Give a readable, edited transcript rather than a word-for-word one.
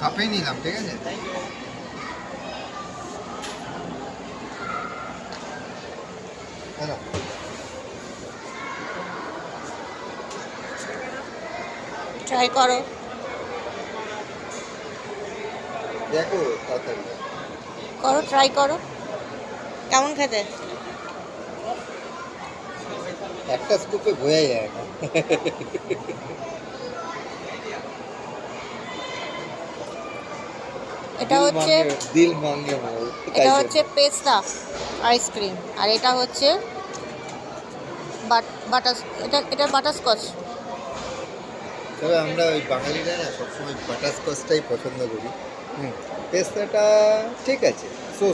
কাপেই নিলাম, ঠিক আছে। ট্রাই করো, দেখো তাড়াতাড়ি করো, ট্রাই করো। কেমন খেতে? একটা স্কুপে বোঝা যায় না। এটা হচ্ছে দিল মাঙ্গে মোর। এটা হচ্ছে পেস্তা আইসক্রিম, আর এটা হচ্ছে বাটার, এটা বাটারস্কচ। তবে আমরা ওই বাঙালিরা না সবসময় বাটারস্কচটাই পছন্দ করি। পেস্তাটা ঠিক আছে, সো